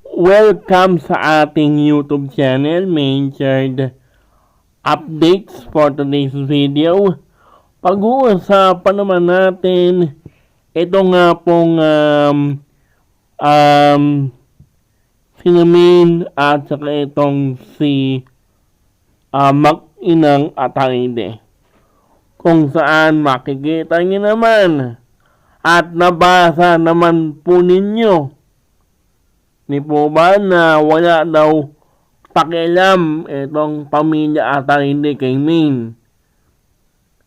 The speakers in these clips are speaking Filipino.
Welcome sa ating YouTube channel, Maynard Updates for today's video. Pag-uusapan naman natin ito nga pong sinamin at saka itong si Mag-inang Atayde. Kung saan makikita niyo naman at nabasa naman po ninyo ni po ba na wala daw pakialam itong pamilya Atayde kay Main.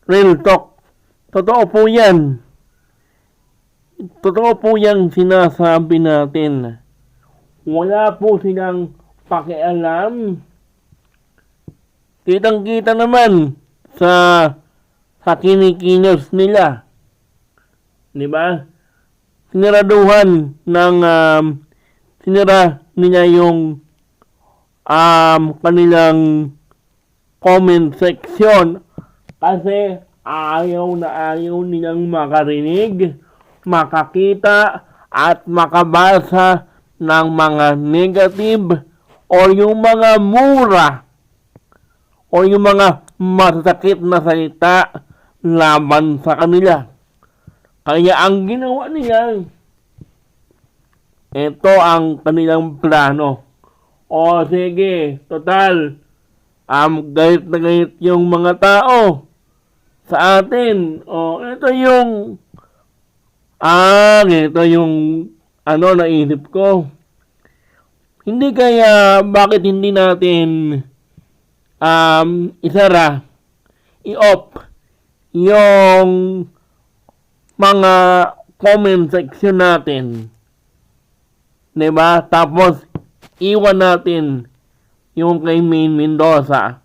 Real talk. Totoo po yan. Totoo po yan sinasabi natin. Wala po silang pakialam. Kitang-kita naman sa kinikilos nila. Diba? Siniraduhan ng sinira nila yung kanilang comment section kasi ayaw nilang makarinig, makakita at makabasa ng mga negative o yung mga mura o yung mga masasakit na salita laban sa kanila. Kaya ang ginawa nila, ito ang kanilang plano. O sige, total, gayet na gayet yung mga tao sa atin. O ito yung, naisip ko. Hindi kaya, bakit hindi natin, isara, i-off, yung mga comment section natin. Diba? Tapos, iwan natin yung kay Main Mendoza.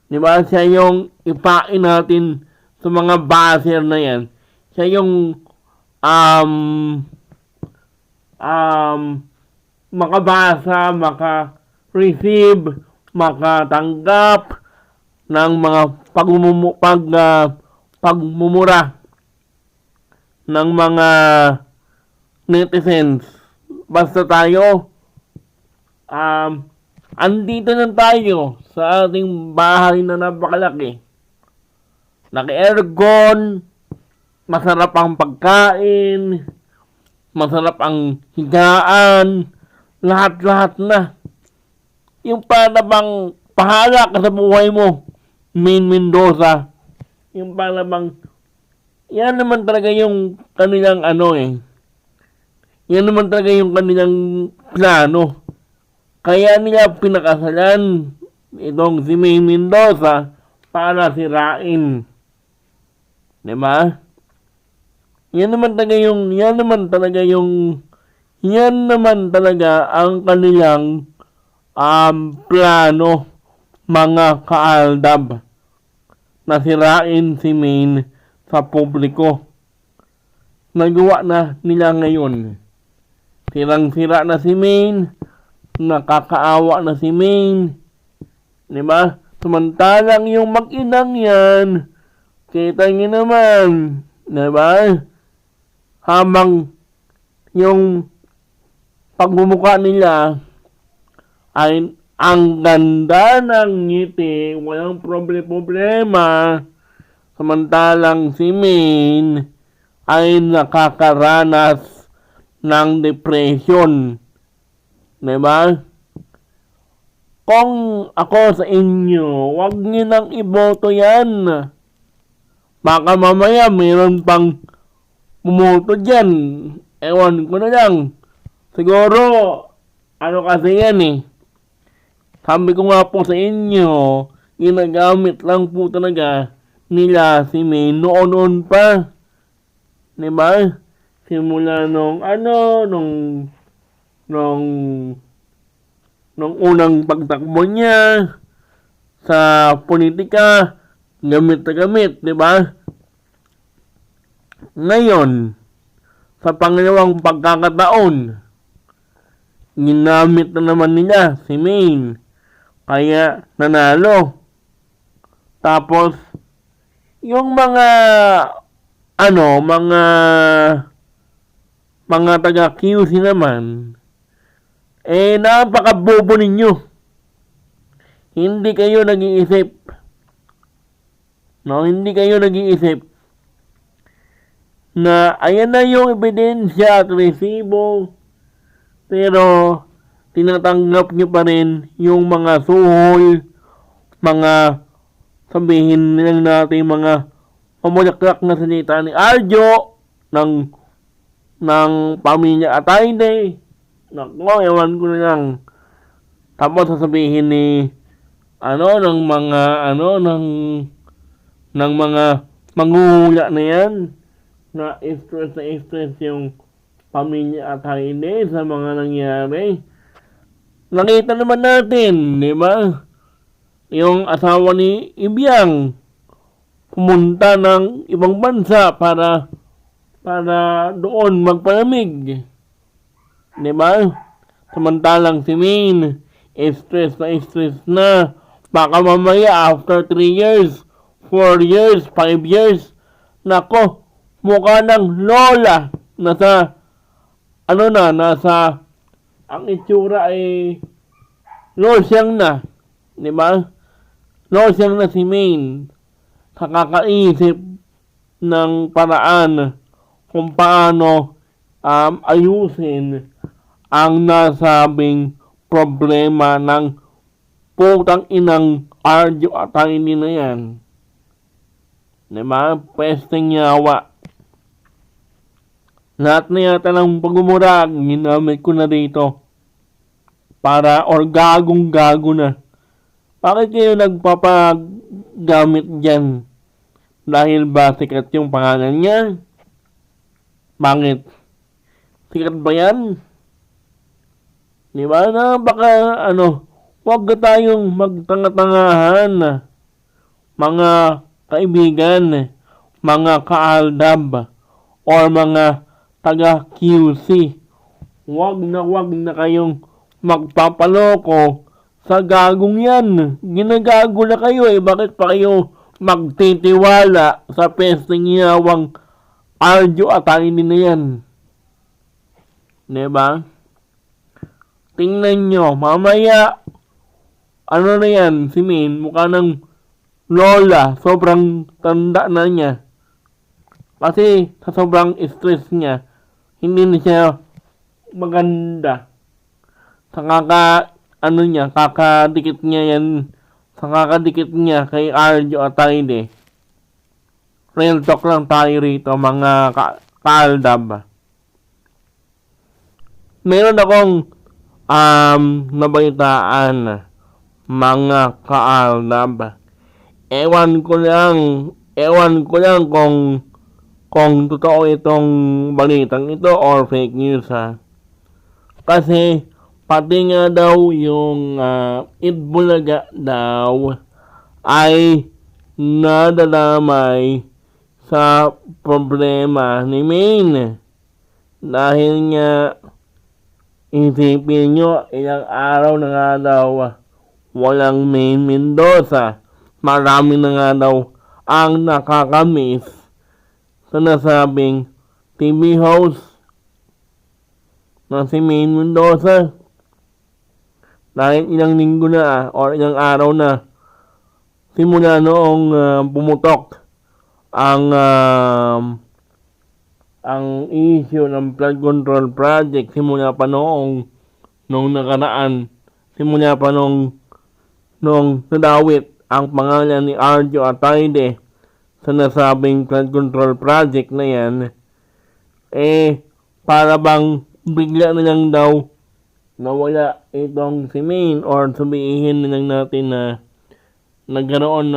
Diba? Siya yung ipain natin sa mga baser na yan. Siya yung makabasa, maka-receive, makatanggap ng mga pagmumura ng mga netizens. Basta tayo, andito na tayo sa ating bahay na napakalaki. Naka-aircon, masarap ang pagkain, masarap ang higaan, lahat-lahat na. Yung para bang pahala ka sa buhay mo, Main Mendoza. Yung para bang, yan naman talaga yung kanilang yan naman talaga yung kanilang plano. Kaya nila pinakasalan itong si Main Mendoza para sirain. Diba? Yan naman talaga ang kanilang plano, mga kaaldab, na sirain si Main sa publiko. Nagawa na nila ngayon. Sirang-sira na si Main, nakakaawa na si Main. Diba? Samantalang yung mag-inang yan, kita nyo naman, diba? Habang yung pagmumukha nila ay ang ganda ng ngiti, walang problema. Samantalang si Main ay nakakaranas ng depression. Diba? Kung ako sa inyo, wag niyo nang iboto yan. Baka mamaya mayroon pang bumoto dyan. Ewan ko na lang. Siguro, kasi yan Sabi ko nga po sa inyo, ginagamit lang po talaga nila si May noon pa. Diba? Simula nung unang pagtakbo niya sa politika, gamit na gamit, diba? Ngayon, sa pangalawang pagkakataon, ginamit na naman nila si Main. Kaya nanalo. Tapos, yung mga mga taga QC naman, Napakabobo ninyo. Hindi kayo nag-iisip. No, hindi kayo nag-iisip na ayan na yung ebidensya at resibo, pero tinatanggap nyo pa rin yung mga suhol, mga sabihin nilang natin mga pamulaklak na salita ni Arjo ng pamilya Atayde. Nako, ewan ko na lang. Tapos sasabihin ni ng mga manghuhula na yan na stress yung pamilya Atayde sa mga nangyari. Nakita naman natin, di ba? Yung asawa ni Ibiang pumunta ng ibang bansa para doon magpalamig. Di ba? Samantalang si Maine, stress na. Baka mamaya after 3 years, 4 years, 5 years, nako, mukha ng lola. Nasa ang itsura ay losyang na. Di ba? Losyang na si Maine. Kakakaisip ng paraan kung paano ayusin ang nasabing problema ng putang inang Arjo Atayde na yan. Diba? Pesteng yawa. Lahat na yata ng pagmumurag, ginamit ko na dito. Gagong-gago na. Bakit kayo nagpapagamit dyan? Dahil ba sikat yung pangalan niya? Bakit? Sikat ba yan? Diba na baka huwag na tayong magtanga-tangahan. Mga kaibigan, mga kaaldab, or mga taga-QC. Huwag na kayong magpapaloko sa gagong yan. Ginagago na kayo Bakit pa kayo magtitiwala sa pesteng yawang Arjo Atayde na yan? Diba? Tingnan nyo, mamaya, na yan, si Maine, mukha ng lola, sobrang tanda na niya. Kasi sa sobrang stress niya, hindi na siya maganda. Sa kakadikit niya yan, sa kakadikit niya kay Arjo Atayde. Real talk lang tayo rito, mga kaaldab. Meron akong nabalitaan, mga kaaldab. Ewan ko lang kung totoo itong balitang ito or fake news Kasi pati nga daw yung Itbulaga daw ay nadadamay sa problema ni Maine. Dahil nga isipin nyo, ilang araw na nga daw walang Maine Mendoza. Marami na nga daw ang nakakamiss sa nasabing TV host na si Maine Mendoza. Dahil ilang linggo na or ilang araw na simula noong pumutok ang issue ng flood control project, simula pa noong nakaraan, simula pa noong nadawit ang pangalan ni Arjo Atayde sa nasabing flood control project na yan, para bang bigla na lang daw nawala itong si Maine, or sabihin na lang natin na nagkaroon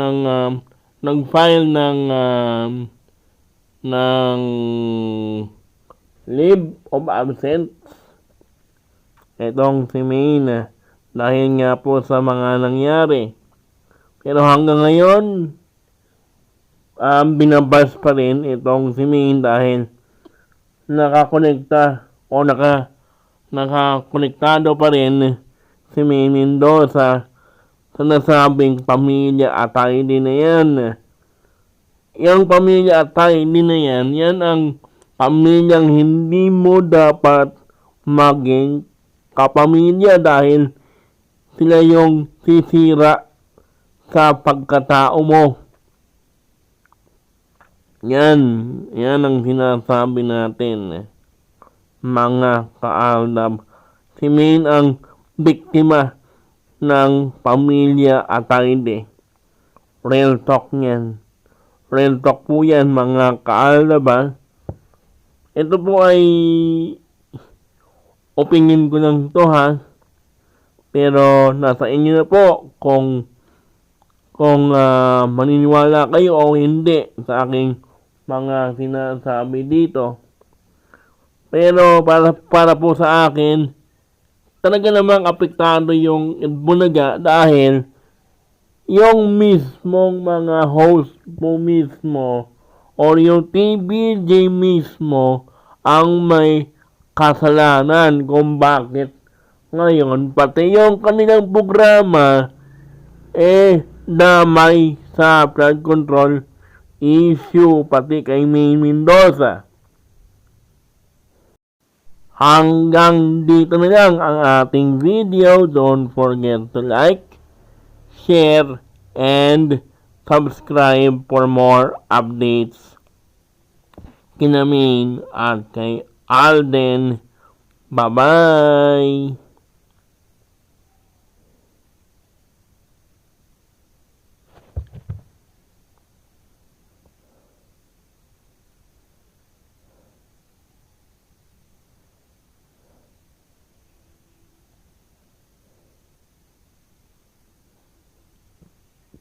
nag-file ng leave of absence itong si Maine dahil nga po sa mga nangyari. Pero hanggang ngayon binabas pa rin itong si Maine dahil nakakonekta o nakakonektado pa rin si Maine Mendoza sa nasabing pamilya Atayde na yan. Yung pamilya Atayde na yan ang pamilyang hindi mo dapat maging kapamilya dahil sila yung sisira sa pagkatao mo. Yan ang sinasabi natin, mga kaalab. Si Maine ang biktima ng pamilya Atayde. Real talk yan. Real talk po yan, mga kaalab. Ito po ay opinion ko lang to, ha. Pero nasa inyo na po kung maniniwala kayo o hindi sa aking mga sinasabi dito. Pero para po sa akin, talaga namang apektado yung Itbulaga dahil yung mismong mga host po mismo or yung TVJ mismo ang may kasalanan kung bakit ngayon pati yung kanilang programa damay sa flood control issue pati kay May Mendoza. Hanggang dito na lang ang ating video. Don't forget to like, share, and subscribe for more updates kina Maine at kay Alden. Bye-bye!